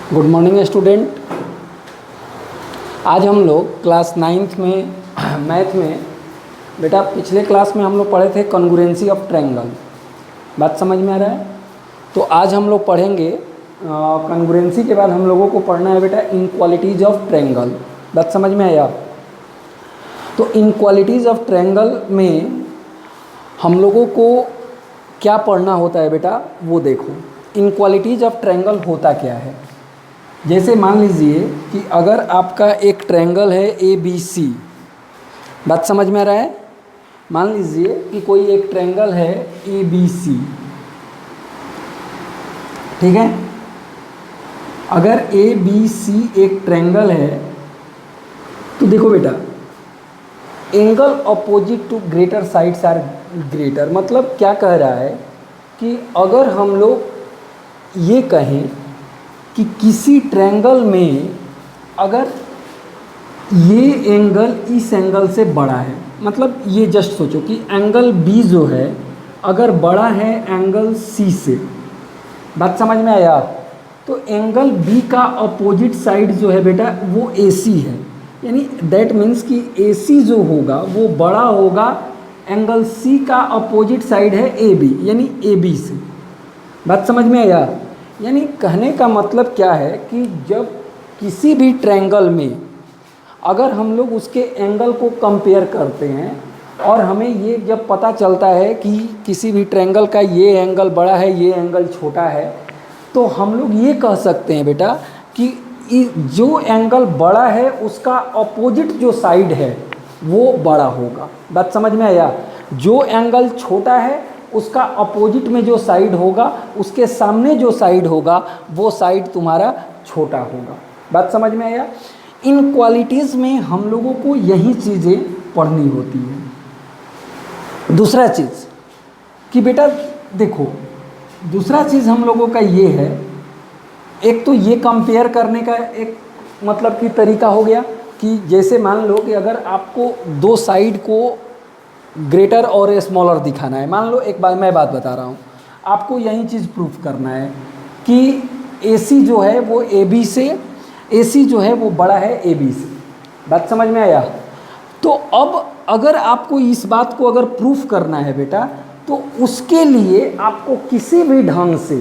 Good morning student. आज हम लोग क्लास 9th में मैथ में बेटा पिछले क्लास में हम लोग पढ़े थे कॉन्ग्रुएंसी ऑफ ट्रायंगल। बात समझ में आ रहा है? तो आज हम लोग पढ़ेंगे कॉन्ग्रुएंसी के बाद हम लोगों को पढ़ना है बेटा इनक्वालिटीज ऑफ ट्रायंगल। बात समझ में आया? तो इनक्वालिटीज ऑफ ट्रायंगल में हम लोगों को क्या पढ़ना होता है बेटा, वो देखो। इनक्वालिटीज ऑफ ट्रायंगल होता क्या है? जैसे मान लीजिए कि अगर आपका एक ट्रायंगल है ए बी सी, बात समझ में आ रहा है? मान लीजिए कि कोई एक ट्रायंगल है ए बी सी, ठीक है। अगर ए बी सी एक ट्रायंगल है तो देखो बेटा, angle opposite to greater sides are greater. मतलब क्या कह रहा है कि अगर हम लोग ये कहें कि किसी ट्रायंगल में अगर ये एंगल इस एंगल से बड़ा है, मतलब ये जस्ट सोचो कि एंगल बी जो है अगर बड़ा है एंगल सी से, बात समझ में आया? तो एंगल बी का अपोजिट साइड जो है बेटा वो ए सी है, यानी दैट मीन्स कि ए सी जो होगा वो बड़ा होगा एंगल सी का अपोजिट साइड है ए बी, यानी ए बी से। बात समझ में आया? यानी कहने का मतलब क्या है कि जब किसी भी ट्रायंगल में अगर हम लोग उसके एंगल को कंपेयर करते हैं और हमें ये जब पता चलता है कि किसी भी ट्रायंगल का ये एंगल बड़ा है ये एंगल छोटा है, तो हम लोग ये कह सकते हैं बेटा कि जो एंगल बड़ा है उसका अपोजिट जो साइड है वो बड़ा होगा। बात समझ में आया? जो एंगल छोटा है उसका अपोजिट में जो साइड होगा, उसके सामने जो साइड होगा वो साइड तुम्हारा छोटा होगा। बात समझ में आया? इन क्वालिटीज़ में हम लोगों को यही चीज़ें पढ़नी होती है। दूसरा चीज़ कि बेटा देखो, दूसरा चीज़ हम लोगों का ये है, एक तो ये कंपेयर करने का एक मतलब कि तरीका हो गया कि जैसे मान लो कि अगर आपको दो साइड को ग्रेटर और स्मॉलर दिखाना है, मान लो एक बार मैं बात बता रहा हूँ, आपको यही चीज़ प्रूफ करना है कि AC जो है वो AB से, AC जो है वो बड़ा है AB से। बात समझ में आया? तो अब अगर आपको इस बात को अगर प्रूफ करना है बेटा, तो उसके लिए आपको किसी भी ढंग से,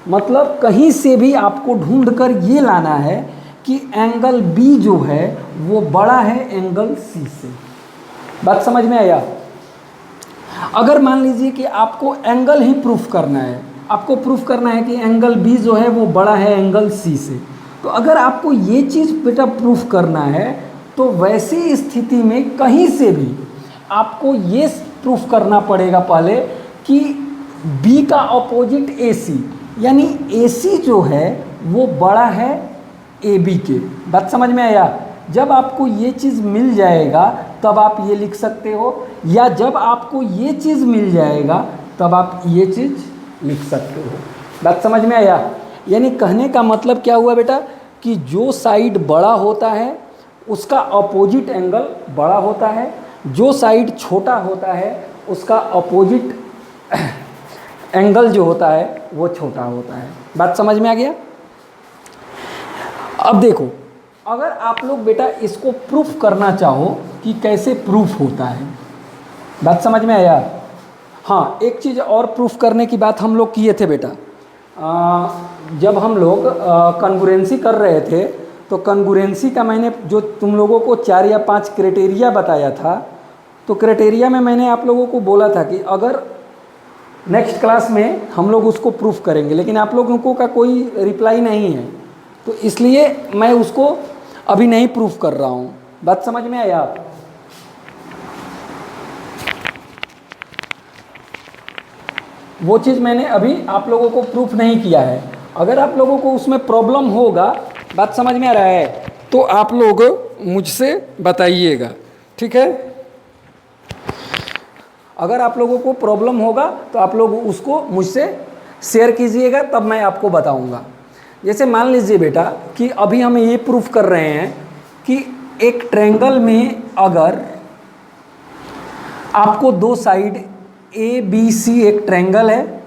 मतलब कहीं से भी आपको ढूंढ कर ये लाना है कि एंगल B जो है वो बड़ा है एंगल C से। बात समझ में आया? अगर मान लीजिए कि आपको एंगल ही प्रूफ करना है, आपको प्रूफ करना है कि एंगल B जो है वो बड़ा है एंगल C से, तो अगर आपको ये चीज़ बेटा प्रूफ करना है तो वैसी स्थिति में कहीं से भी आपको ये प्रूफ करना पड़ेगा पहले कि B का अपोजिट AC, यानी AC जो है वो बड़ा है AB के। बात समझ में आया? जब आपको ये चीज़ मिल जाएगा तब आप ये लिख सकते हो, या जब आपको ये चीज़ मिल जाएगा तब आप ये चीज़ लिख सकते हो। बात समझ में आया? यानी कहने का मतलब क्या हुआ बेटा कि जो साइड बड़ा होता है उसका अपोजिट एंगल बड़ा होता है, जो साइड छोटा होता है उसका अपोजिट एंगल जो होता है वो छोटा होता है। बात समझ में आ गया? अब देखो, अगर आप लोग बेटा इसको प्रूफ करना चाहो कि कैसे प्रूफ होता है, बात समझ में आया? हाँ, एक चीज़ और प्रूफ करने की बात हम लोग किए थे बेटा, जब हम लोग कॉन्ग्रुएंसी कर रहे थे तो कॉन्ग्रुएंसी का मैंने जो तुम लोगों को 4 या 5 क्राइटेरिया बताया था, तो क्राइटेरिया में मैंने आप लोगों को बोला था कि अगर नेक्स्ट क्लास में हम लोग उसको प्रूफ करेंगे, लेकिन आप लोगों का कोई रिप्लाई नहीं है, तो इसलिए मैं उसको अभी नहीं प्रूफ कर रहा हूँ। बात समझ में आया? वो चीज़ मैंने अभी आप लोगों को प्रूफ नहीं किया है। अगर आप लोगों को उसमें प्रॉब्लम होगा, बात समझ में आ रहा है, तो आप लोग मुझसे बताइएगा, ठीक है? अगर आप लोगों को प्रॉब्लम होगा तो आप लोग उसको मुझसे शेयर कीजिएगा, तब मैं आपको बताऊंगा। जैसे मान लीजिए बेटा कि अभी हम ये प्रूफ कर रहे हैं कि एक ट्रायंगल में अगर आपको दो साइड A B C एक ट्रायंगल है,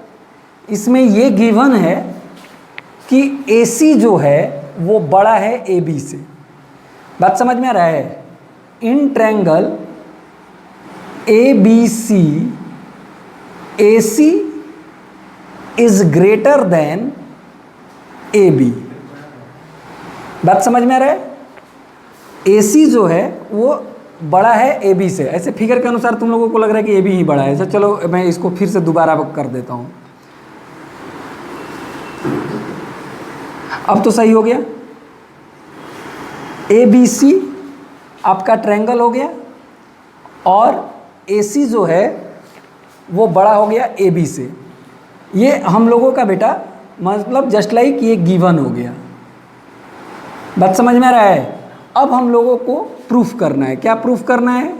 इसमें ये गिवन है कि AC जो है वो बड़ा है AB से। बात समझ में आ रहा है? In triangle ABC AC is greater then AB। बात समझ में आ रहा है? AC जो है वो बड़ा है AB से। ऐसे फिगर के अनुसार तुम लोगों को लग रहा है कि AB ही बड़ा है। ऐसा चलो मैं इसको फिर से दोबारा कर देता हूँ। अब तो सही हो गया। ABC आपका ट्रायंगल हो गया और AC जो है वो बड़ा हो गया AB से। ये हम लोगों का बेटा मतलब जस्ट लाइक ये गिवन हो गया। बात समझ में आ रहा है? अब हम लोगों को प्रूफ करना है। क्या प्रूफ करना है?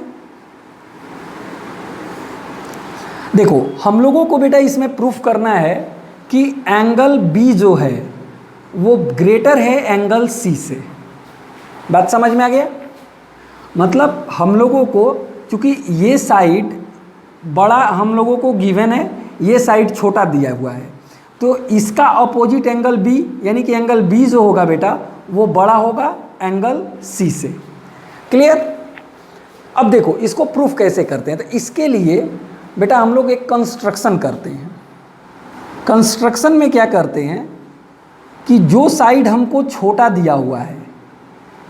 देखो हम लोगों को बेटा इसमें प्रूफ करना है कि एंगल B जो है वो ग्रेटर है एंगल C से। बात समझ में आ गया? मतलब हम लोगों को, चूंकि ये साइड बड़ा हम लोगों को गिवन है, ये साइड छोटा दिया हुआ है, तो इसका अपोजिट एंगल B यानी कि एंगल B जो होगा बेटा वो बड़ा होगा एंगल C से। क्लियर? अब देखो इसको प्रूफ कैसे करते हैं। तो इसके लिए बेटा हम लोग एक कंस्ट्रक्शन करते हैं। कंस्ट्रक्शन में क्या करते हैं कि जो साइड हमको छोटा दिया हुआ है,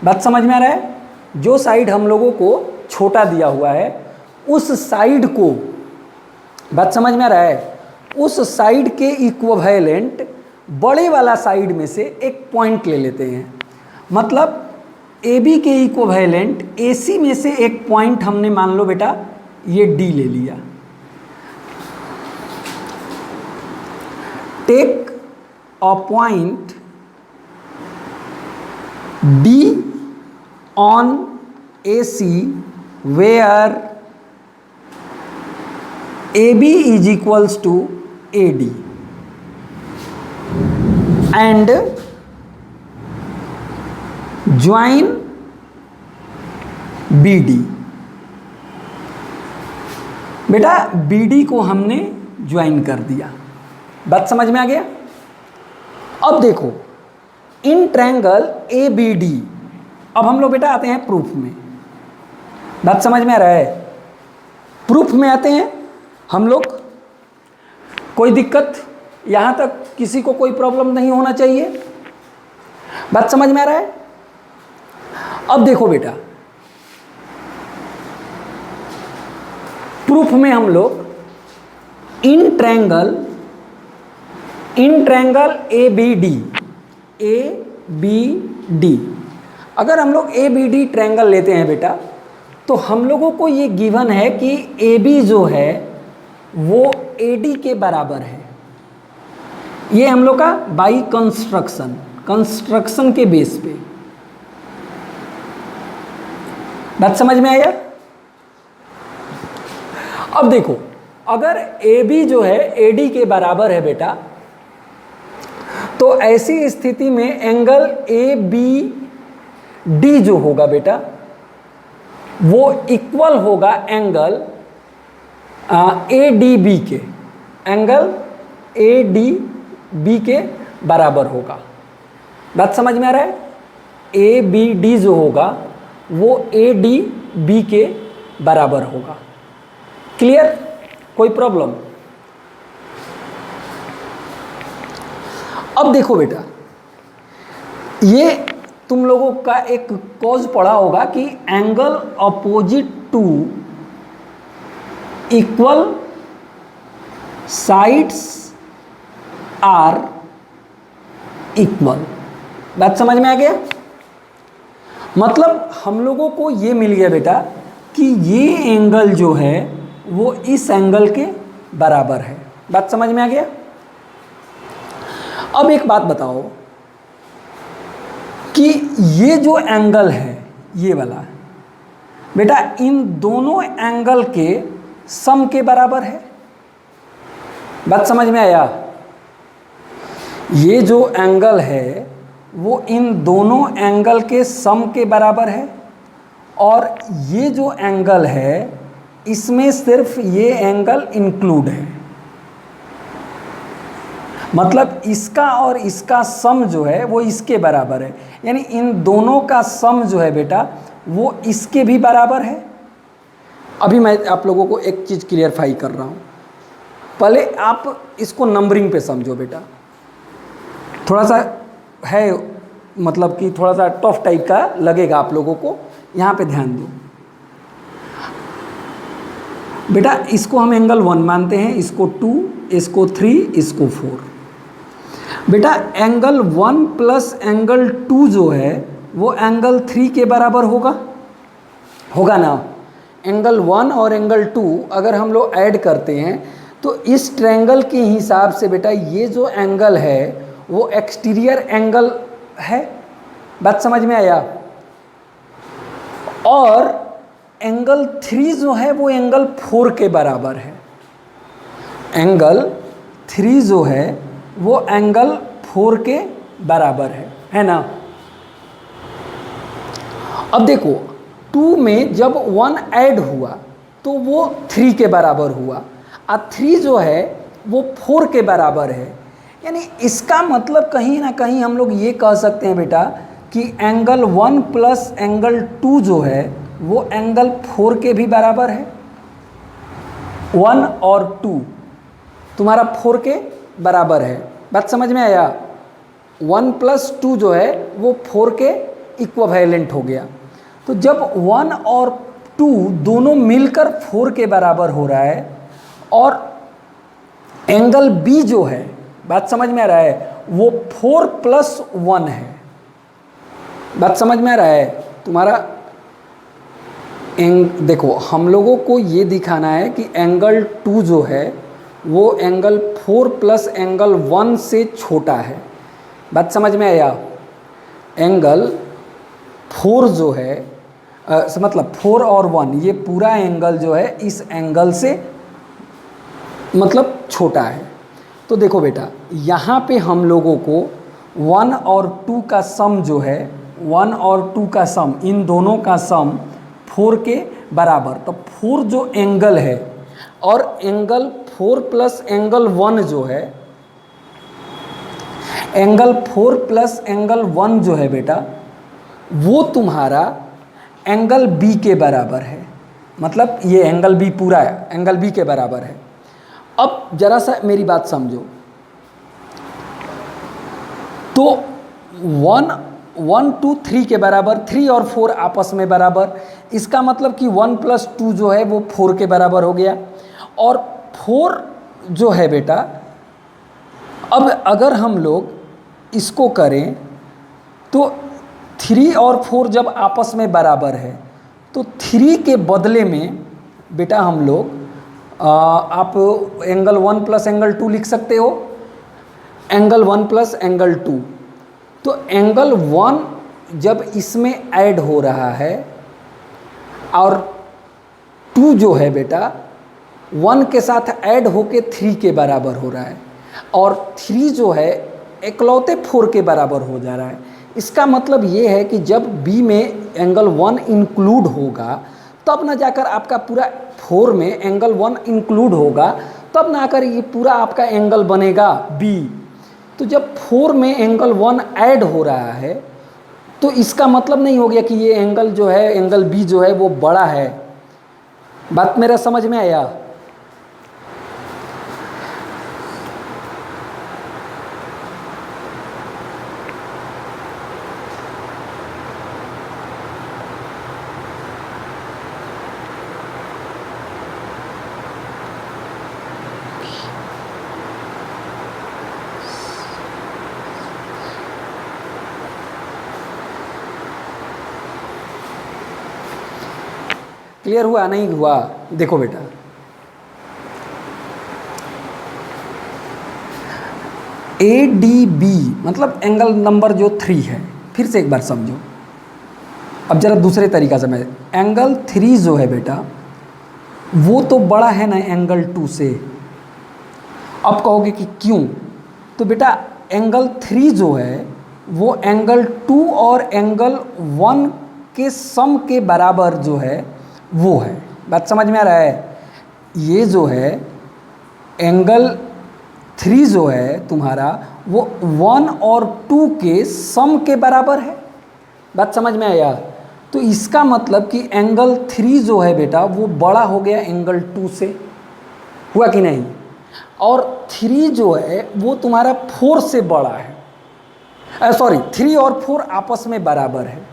बात समझ में आ रहा है? जो साइड हम लोगों को छोटा दिया हुआ है उस साइड को, बात समझ में आ रहा है, उस साइड के इक्विवेलेंट बड़े वाला साइड में से एक पॉइंट ले लेते हैं। मतलब AB के इक्विवेलेंट AC में से एक पॉइंट हमने मान लो बेटा ये D ले लिया। Take a point D on AC where AB is equals to AD and join BD। बेटा BD को हमने ज्वाइन कर दिया। बात समझ में आ गया? अब देखो इन ट्रायंगल ABD, अब हम लोग बेटा आते हैं प्रूफ में। बात समझ में आ रहा है? प्रूफ में आते हैं हम लोग। कोई दिक्कत यहाँ तक किसी को कोई प्रॉब्लम नहीं होना चाहिए। बात समझ में आ रहा है? अब देखो बेटा प्रूफ में हम लोग इन ट्रायंगल ABD, अगर हम लोग ABD ट्रायंगल लेते हैं बेटा तो हम लोगों को ये गिवन है कि AB जो है वो AD के बराबर है। ये हम लोग का बाई कंस्ट्रक्शन के बेस पे। बात समझ में आया? अब देखो अगर AB जो है AD के बराबर है बेटा, तो ऐसी स्थिति में एंगल ABD जो होगा बेटा वो इक्वल होगा एंगल ADB के। एंगल ADB के बराबर होगा। बात समझ में आ रहा है? ABD जो होगा वो ADB के बराबर होगा। क्लियर? कोई प्रॉब्लम? अब देखो बेटा ये तुम लोगों का एक कॉज पढ़ा होगा कि angle opposite to equal sides are equal. बात समझ में आ गया? मतलब हम लोगों को ये मिल गया बेटा कि ये एंगल जो है वो इस एंगल के बराबर है। बात समझ में आ गया? अब एक बात बताओ कि ये जो एंगल है ये वाला बेटा इन दोनों एंगल के सम के बराबर है। बात समझ में आया? ये जो एंगल है वो इन दोनों एंगल के सम के बराबर है और ये जो एंगल है इसमें सिर्फ ये एंगल इंक्लूड है। मतलब इसका और इसका सम जो है वो इसके बराबर है, यानी इन दोनों का सम जो है बेटा वो इसके भी बराबर है। अभी मैं आप लोगों को एक चीज़ क्लियरफाई कर रहा हूँ, पहले आप इसको नंबरिंग पे समझो बेटा, थोड़ा सा है मतलब कि थोड़ा सा टफ टाइप का लगेगा आप लोगों को, यहाँ पे ध्यान दो बेटा। इसको हम एंगल 1 मानते हैं, इसको 2, इसको 3, इसको 4। बेटा एंगल 1 प्लस एंगल 2 जो है वो एंगल 3 के बराबर होगा ना। एंगल 1 और एंगल 2 अगर हम लोग ऐड करते हैं तो इस ट्रायंगल के हिसाब से बेटा ये जो एंगल है वो एक्सटीरियर एंगल है। बात समझ में आया। और एंगल 3 जो है वो एंगल 4 के बराबर है। एंगल 3 जो है वो एंगल 4 के बराबर है ना। अब देखो 2 में जब 1 ऐड हुआ तो वो 3 के बराबर हुआ, और 3 जो है वो 4 के बराबर है। यानी इसका मतलब कहीं ना कहीं हम लोग ये कह सकते हैं बेटा कि एंगल 1 प्लस एंगल 2 जो है वो एंगल 4 के भी बराबर है। 1 और 2 तुम्हारा 4 के बराबर है। बात समझ में आया। 1 प्लस 2 जो है वो 4 के इक्विवेलेंट हो गया। तो जब 1 और 2 दोनों मिलकर 4 के बराबर हो रहा है, और एंगल बी जो है, बात समझ में आ रहा है, वो 4 प्लस 1 है। बात समझ में आ रहा है तुम्हारा। देखो हम लोगों को ये दिखाना है कि एंगल 2 जो है वो एंगल 4 प्लस एंगल 1 से छोटा है। बात समझ में आया। एंगल 4 जो है मतलब 4 और 1 ये पूरा एंगल जो है इस एंगल से मतलब छोटा है। तो देखो बेटा यहाँ पे हम लोगों को 1 और 2 का सम जो है, 1 और 2 का सम, इन दोनों का सम 4 के बराबर। तो 4 जो एंगल है और एंगल 4 प्लस एंगल 1 जो है, एंगल 4 प्लस एंगल 1 जो है बेटा वो तुम्हारा एंगल बी के बराबर है। मतलब ये एंगल बी पूरा एंगल बी के बराबर है। अब जरा सा मेरी बात समझो। तो 1 2 3 के बराबर, 3 और 4 आपस में बराबर, इसका मतलब कि 1 प्लस 2 जो है वो 4 के बराबर हो गया। और 4 जो है बेटा, अब अगर हम लोग इसको करें तो 3 और 4 जब आपस में बराबर है तो 3 के बदले में बेटा हम लोग आप एंगल 1 प्लस एंगल 2 लिख सकते हो। एंगल 1 प्लस एंगल 2, तो एंगल 1 जब इसमें ऐड हो रहा है और 2 जो है बेटा 1 के साथ ऐड होके 3 के बराबर हो रहा है, और 3 जो है इकलौते 4 के बराबर हो जा रहा है। इसका मतलब ये है कि जब B में एंगल 1 इंक्लूड होगा तब ना जाकर आपका पूरा 4 में एंगल 1 इंक्लूड होगा, तब ना आकर ये पूरा आपका एंगल बनेगा B। तो जब 4 में एंगल 1 ऐड हो रहा है तो इसका मतलब नहीं हो गया कि ये एंगल जो है एंगल B जो है वो बड़ा है। बात मेरा समझ में आया। क्लियर हुआ नहीं हुआ? देखो बेटा ADB मतलब एंगल नंबर जो 3 है, फिर से एक बार समझो। अब जरा दूसरे तरीका से मैं, एंगल 3 जो है बेटा वो तो बड़ा है ना एंगल 2 से। अब कहोगे कि क्यों? तो बेटा एंगल 3 जो है वो एंगल 2 और एंगल 1 के सम के बराबर जो है वो है। बात समझ में आ रहा है? ये जो है एंगल 3 जो है तुम्हारा वो 1 और 2 के सम के बराबर है। बात समझ में आया? तो इसका मतलब कि एंगल 3 जो है बेटा वो बड़ा हो गया एंगल 2 से, हुआ कि नहीं? और 3 जो है वो तुम्हारा 4 से बड़ा है, सॉरी 3 और 4 आपस में बराबर है।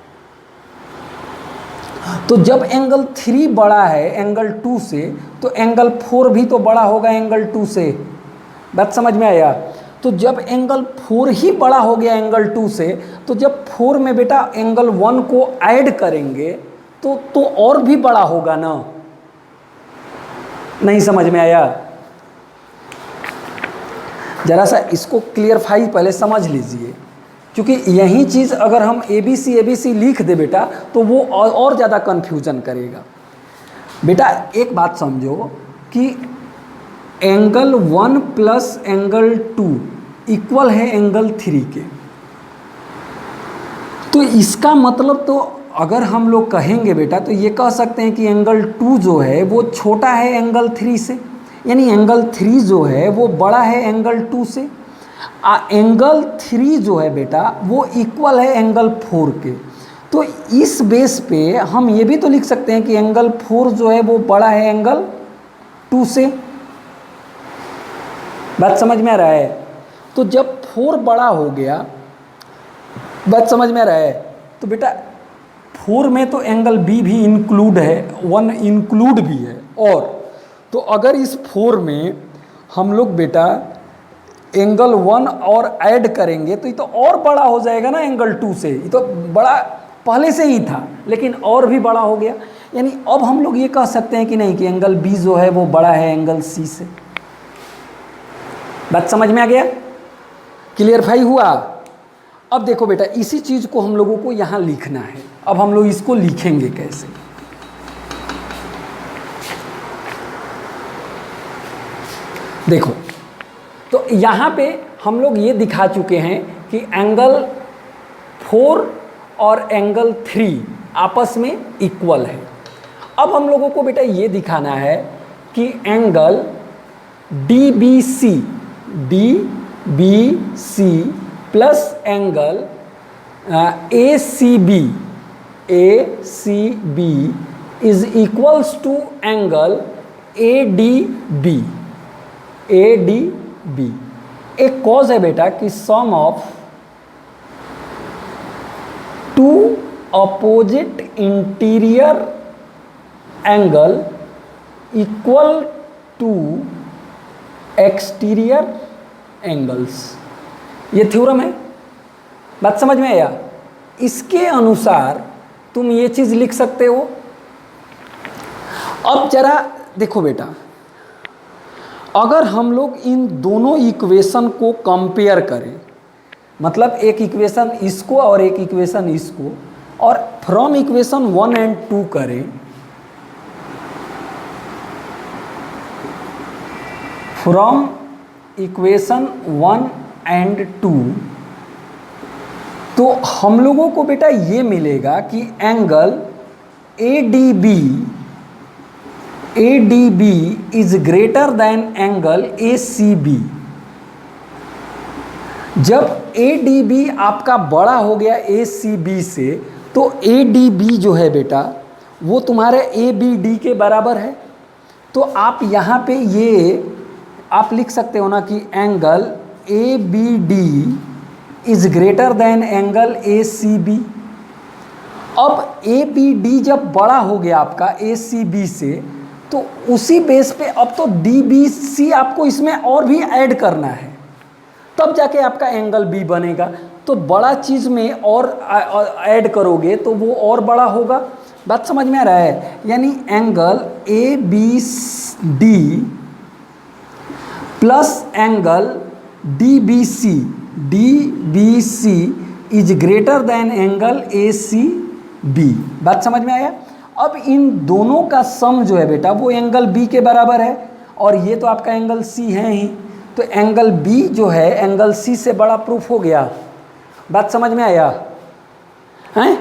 तो जब एंगल 3 बड़ा है एंगल 2 से तो एंगल 4 भी तो बड़ा होगा एंगल 2 से। बात समझ में आया? तो जब एंगल 4 ही बड़ा हो गया एंगल 2 से, तो जब 4 में बेटा एंगल 1 को ऐड करेंगे तो और भी बड़ा होगा ना। नहीं समझ में आया? जरा सा इसको क्लियरफाई पहले समझ लीजिए, क्योंकि यही चीज़ अगर हम ABC लिख दे बेटा तो वो और ज़्यादा कन्फ्यूजन करेगा। बेटा एक बात समझो कि एंगल 1 प्लस एंगल 2 इक्वल है एंगल 3 के। तो इसका मतलब तो अगर हम लोग कहेंगे बेटा तो ये कह सकते हैं कि एंगल 2 जो है वो छोटा है एंगल 3 से, यानी एंगल 3 जो है वो बड़ा है एंगल 2 से। एंगल 3 जो है बेटा वो इक्वल है एंगल 4 के। तो इस बेस पे हम ये भी तो लिख सकते हैं कि एंगल 4 जो है वो बड़ा है एंगल 2 से। बात समझ में आ रहा है? तो जब 4 बड़ा हो गया, बात समझ में आ रहा है, तो बेटा 4 में तो एंगल B भी इंक्लूड है, 1 इंक्लूड भी है। और तो अगर इस 4 में हम लोग बेटा एंगल 1 और ऐड करेंगे तो ये तो और बड़ा हो जाएगा ना एंगल 2 से। ये तो बड़ा पहले से ही था लेकिन और भी बड़ा हो गया। यानी अब हम लोग ये कह सकते हैं कि नहीं कि एंगल B जो है वो बड़ा है एंगल C से। बात समझ में आ गया? क्लियरफाई हुआ? अब देखो बेटा इसी चीज़ को हम लोगों को यहाँ लिखना है। अब हम लोग इसको लिखेंगे कैसे? देखो तो यहाँ पे हम लोग ये दिखा चुके हैं कि एंगल 4 और एंगल 3 आपस में इक्वल है। अब हम लोगों को बेटा ये दिखाना है कि angle DBC plus angle ACB is equals to angle ADB। एक कॉज है बेटा कि sum of two opposite interior angle equal to exterior angles. ये थ्योरम है। बात समझ में आया? इसके अनुसार तुम ये चीज़ लिख सकते हो। अब जरा देखो बेटा, अगर हम लोग इन दोनों इक्वेशन को कंपेयर करें, मतलब एक इक्वेशन इसको और एक इक्वेशन इसको, और फ्रॉम इक्वेशन 1 और 2 करें, फ्रॉम इक्वेशन 1 और 2, तो हम लोगों को बेटा ये मिलेगा कि angle ADB is greater then angle ACB। जब ADB आपका बड़ा हो गया ACB से, तो ADB जो है बेटा वो तुम्हारे ABD के बराबर है। तो आप यहाँ पे ये आप लिख सकते हो ना कि angle ABD is greater then angle ACB। अब ABD जब बड़ा हो गया आपका ACB से, तो उसी बेस पे अब तो DBC आपको इसमें और भी ऐड करना है, तब जाके आपका एंगल B बनेगा। तो बड़ा चीज़ में और ऐड करोगे तो वो और बड़ा होगा। बात समझ में आ रहा है? यानी angle ABD plus angle DBC is greater then angle ACB। बात समझ में आया? अब इन दोनों का सम जो है बेटा वो एंगल B के बराबर है, और ये तो आपका एंगल C है ही, तो एंगल B जो है एंगल C से बड़ा प्रूफ हो गया। बात समझ में आया हैं?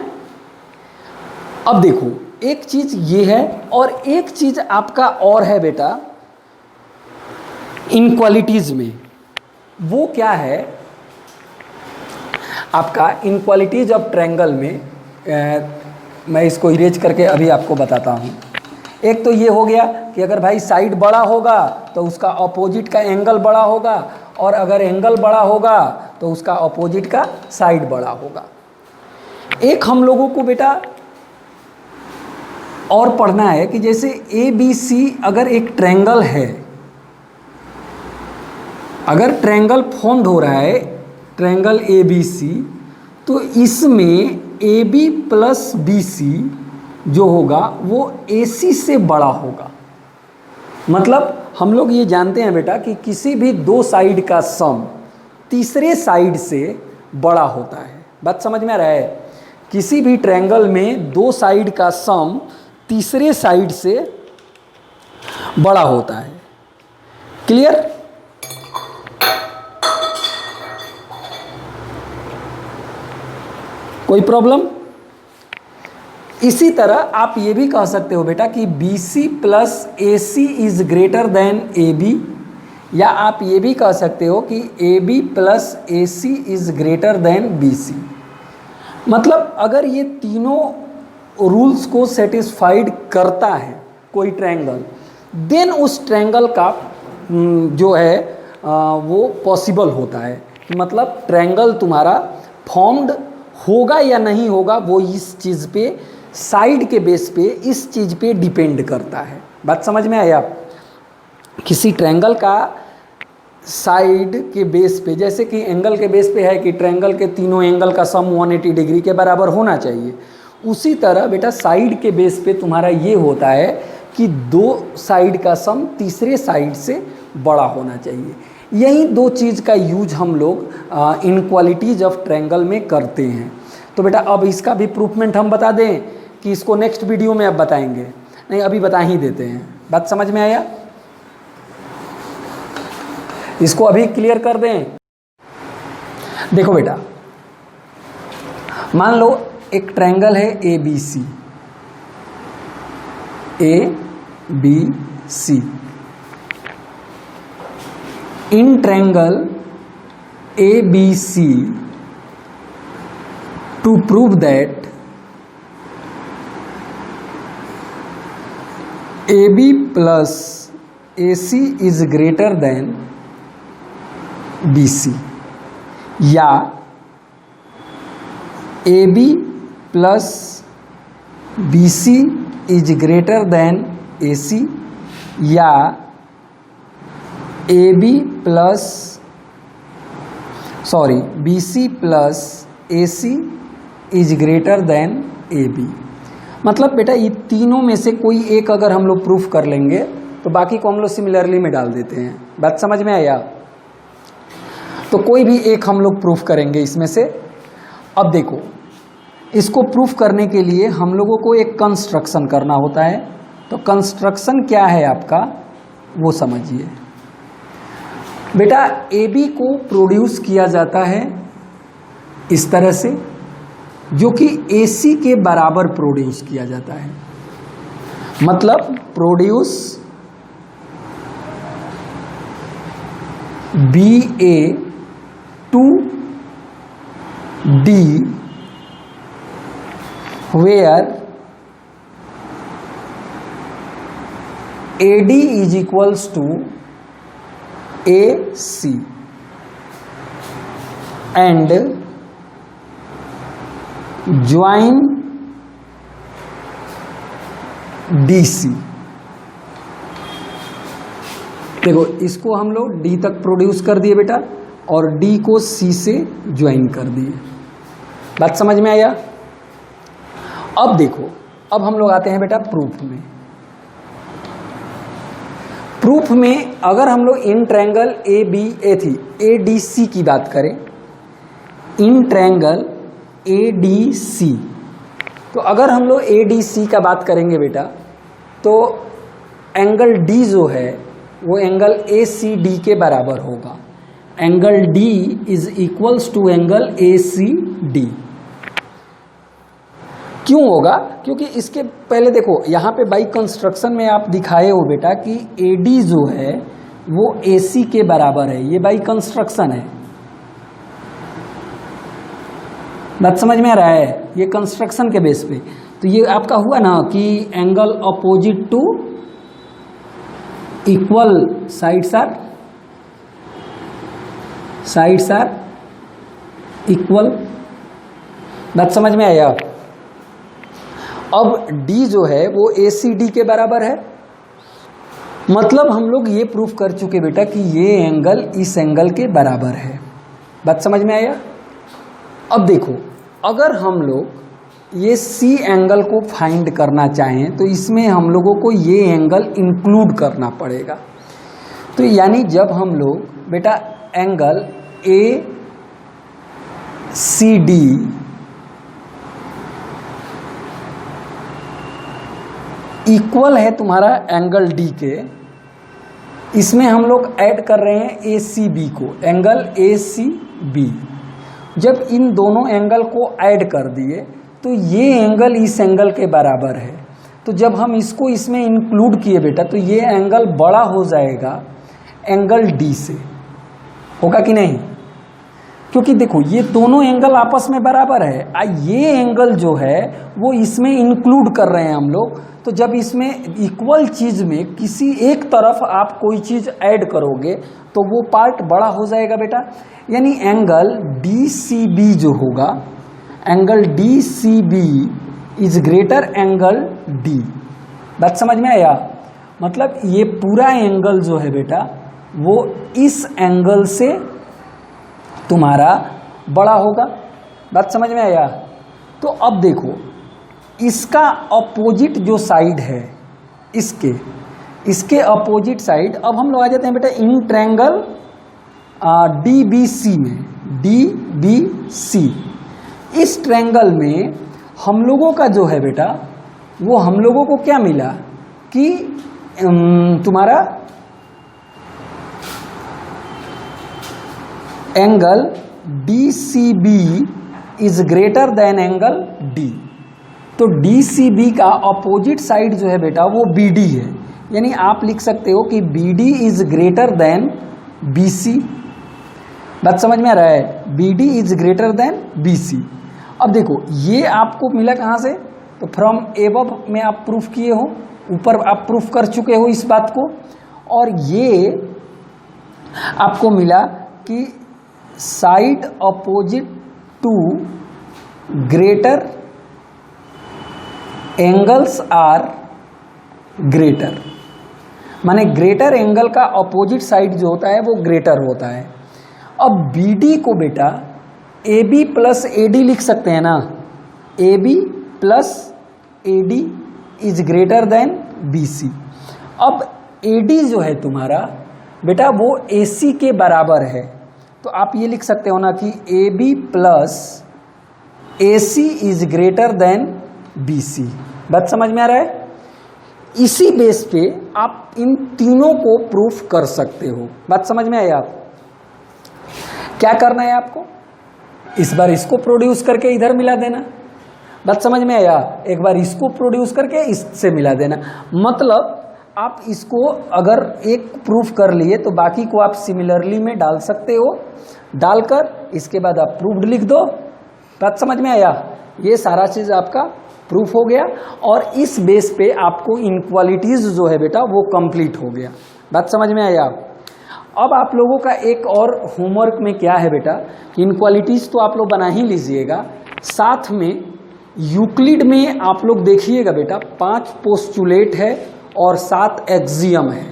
अब देखो एक चीज़ ये है, और एक चीज़ आपका और है बेटा इनक्वालिटीज़ में। वो क्या है आपका इनक्वालिटीज ऑफ ट्रायंगल में। मैं इसको इरेज करके अभी आपको बताता हूँ। एक तो ये हो गया कि अगर भाई साइड बड़ा होगा तो उसका अपोजिट का एंगल बड़ा होगा, और अगर एंगल बड़ा होगा तो उसका अपोजिट का साइड बड़ा होगा। एक हम लोगों को बेटा और पढ़ना है कि जैसे ए बी सी अगर एक ट्रायंगल है, अगर ट्रायंगल फॉर्म हो रहा है ट्रायंगल ए बी सी, तो इसमें A B plus B C जो होगा वो ए सी से बड़ा होगा। मतलब हम लोग ये जानते हैं बेटा कि किसी भी दो साइड का सम तीसरे साइड से बड़ा होता है। बात समझ में आ रहा है? किसी भी ट्रायंगल में दो साइड का सम तीसरे साइड से बड़ा होता है। क्लियर? कोई प्रॉब्लम? इसी तरह आप ये भी कह सकते हो बेटा कि B C plus A C is greater than A B, या आप ये भी कह सकते हो कि A B plus A C is greater than B C. मतलब अगर ये तीनों रूल्स को सेटिस्फाइड करता है कोई ट्रायंगल, देन उस ट्रायंगल का जो है वो पॉसिबल होता है। मतलब ट्रायंगल तुम्हारा फॉर्म्ड होगा या नहीं होगा वो इस चीज़ पे, साइड के बेस पे, इस चीज़ पे डिपेंड करता है। बात समझ में आया? किसी ट्रायंगल का साइड के बेस पे, जैसे कि एंगल के बेस पे है कि ट्रायंगल के तीनों एंगल का सम 180 डिग्री के बराबर होना चाहिए, उसी तरह बेटा साइड के बेस पे तुम्हारा ये होता है कि दो साइड का सम तीसरे साइड से बड़ा होना चाहिए। यही दो चीज़ का यूज हम लोग इनक्वालिटीज ऑफ ट्रायंगल में करते हैं। तो बेटा अब इसका भी प्रूफमेंट हम बता दें कि इसको नेक्स्ट वीडियो में अब बताएंगे? नहीं, अभी बता ही देते हैं। बात समझ में आया? इसको अभी क्लियर कर दें। देखो बेटा, मान लो एक ट्रायंगल है A B C, A B C. In triangle A B C, to prove that AB plus AC is greater than BC, या AB plus BC is greater than AC, या BC plus AC is greater than A B. मतलब बेटा ये तीनों में से कोई एक अगर हम लोग प्रूफ कर लेंगे तो बाकी को हम लोग सिमिलरली में डाल देते हैं। बात समझ में आया? तो कोई भी एक हम लोग प्रूफ करेंगे इसमें से। अब देखो, इसको प्रूफ करने के लिए हम लोगों को एक कंस्ट्रक्शन करना होता है। तो कंस्ट्रक्शन क्या है आपका वो समझिए। बेटा ए बी को प्रोड्यूस किया जाता है इस तरह से, जो कि AC के बराबर प्रोड्यूस किया जाता है। मतलब produce BA to D where AD is equals to AC and join DC। देखो इसको हम लोग D तक प्रोड्यूस कर दिए बेटा, और D को C से ज्वाइन कर दिए। बात समझ में आया? अब देखो, अब हम लोग आते हैं बेटा प्रूफ में। प्रूफ में अगर हम लोग इन ट्रायंगल ADC की बात करें, इन ट्रायंगल ADC, तो अगर हम लोग ADC का बात करेंगे बेटा, तो एंगल D जो है वो एंगल ACD के बराबर होगा। Angle D is equals to angle ACD। क्यों होगा? क्योंकि इसके पहले देखो यहाँ पे बाई कंस्ट्रक्शन में आप दिखाए हो बेटा कि AD जो है वो AC के बराबर है। ये बाई कंस्ट्रक्शन है, बात समझ में आ रहा है, ये कंस्ट्रक्शन के बेस पे। तो ये आपका हुआ ना कि angle opposite to equal sides are equal, बात समझ में आया। अब D जो है वो ACD के बराबर है, मतलब हम लोग ये प्रूफ कर चुके बेटा कि ये एंगल इस एंगल के बराबर है, बात समझ में आया। अब देखो, अगर हम लोग ये C एंगल को फाइंड करना चाहें तो इसमें हम लोगों को ये एंगल इंक्लूड करना पड़ेगा। तो यानी जब हम लोग बेटा एंगल ACD इक्वल है तुम्हारा एंगल D के, इसमें हम लोग ऐड कर रहे हैं ACB को, एंगल ACB। जब इन दोनों एंगल को ऐड कर दिए तो ये एंगल इस एंगल के बराबर है। तो जब हम इसको इसमें इंक्लूड किए बेटा तो ये एंगल बड़ा हो जाएगा एंगल D से, होगा कि नहीं? क्योंकि देखो ये दोनों एंगल आपस में बराबर है, ये एंगल जो है वो इसमें इंक्लूड कर रहे हैं हम लोग। तो जब इसमें इक्वल चीज में किसी एक तरफ आप कोई चीज ऐड करोगे तो वो पार्ट बड़ा हो जाएगा बेटा। यानी एंगल DCB जो होगा, angle DCB is greater angle D, बात समझ में आया। मतलब ये पूरा एंगल जो है बेटा वो इस एंगल से तुम्हारा बड़ा होगा, बात समझ में आया। तो अब देखो इसका अपोजिट जो साइड है इसके अपोजिट साइड, अब हम लोग आ जाते हैं बेटा इन ट्रायंगल DBC में, DBC इस ट्रायंगल में हम लोगों का जो है बेटा वो हम लोगों को क्या मिला कि तुम्हारा angle DCB is greater then angle D। तो DCB का अपोजिट साइड जो है बेटा वो BD है, यानी आप लिख सकते हो कि BD is greater then BC, बात समझ में आ रहा है, BD is greater then BC। अब देखो ये आपको मिला कहाँ से, तो फ्रॉम एबव में आप प्रूफ किए हो, ऊपर आप प्रूफ कर चुके हो इस बात को। और ये आपको मिला कि side opposite to greater angles are greater, माने ग्रेटर एंगल का अपोजिट साइड जो होता है वो ग्रेटर होता है। अब BD को बेटा AB प्लस AD लिख सकते हैं ना, AB plus AD is greater then BC। अब AD जो है तुम्हारा बेटा वो AC के बराबर है, तो आप ये लिख सकते हो ना कि AB plus AC is greater then BC, बात समझ में आ रहा है। इसी बेस पे आप इन तीनों को प्रूफ कर सकते हो, बात समझ में आया। आप क्या करना है आपको, इस बार इसको प्रोड्यूस करके इधर मिला देना, बात समझ में आया। एक बार इसको प्रोड्यूस करके इससे मिला देना, मतलब आप इसको अगर एक प्रूफ कर लिए तो बाकी को आप सिमिलरली में डाल सकते हो, डालकर इसके बाद आप प्रूफ्ड लिख दो, बात समझ में आया। ये सारा चीज आपका प्रूफ हो गया और इस बेस पे आपको इनक्वालिटीज जो है बेटा वो कंप्लीट हो गया, बात समझ में आया। अब आप लोगों का एक और होमवर्क में क्या है बेटा, इनक्वालिटीज तो आप लोग बना ही लीजिएगा, साथ में यूक्लिड में आप लोग देखिएगा बेटा 5 पोस्टुलेट है और 7 एक्सियम है,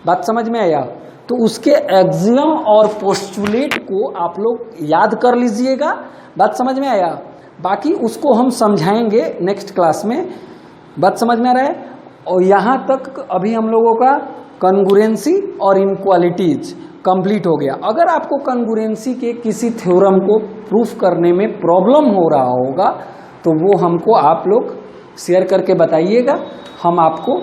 बात समझ में आया। तो उसके एक्सियम और पोस्टुलेट को आप लोग याद कर लीजिएगा, बात समझ में आया। बाकी उसको हम समझाएंगे नेक्स्ट क्लास में, बात समझ में आ रहा है। और यहाँ तक अभी हम लोगों का कॉन्ग्रुएंसी और इनक्वालिटीज कंप्लीट हो गया। अगर आपको कॉन्ग्रुएंसी के किसी थ्योरम को प्रूफ करने में प्रॉब्लम हो रहा होगा तो वो हमको आप लोग शेयर करके बताइएगा, हम आपको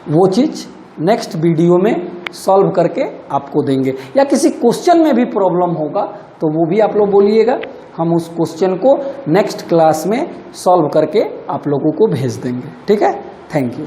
वो चीज़ नेक्स्ट वीडियो में सॉल्व करके आपको देंगे। या किसी क्वेश्चन में भी प्रॉब्लम होगा तो वो भी आप लोग बोलिएगा, हम उस क्वेश्चन को नेक्स्ट क्लास में सॉल्व करके आप लोगों को भेज देंगे, ठीक है। Thank you.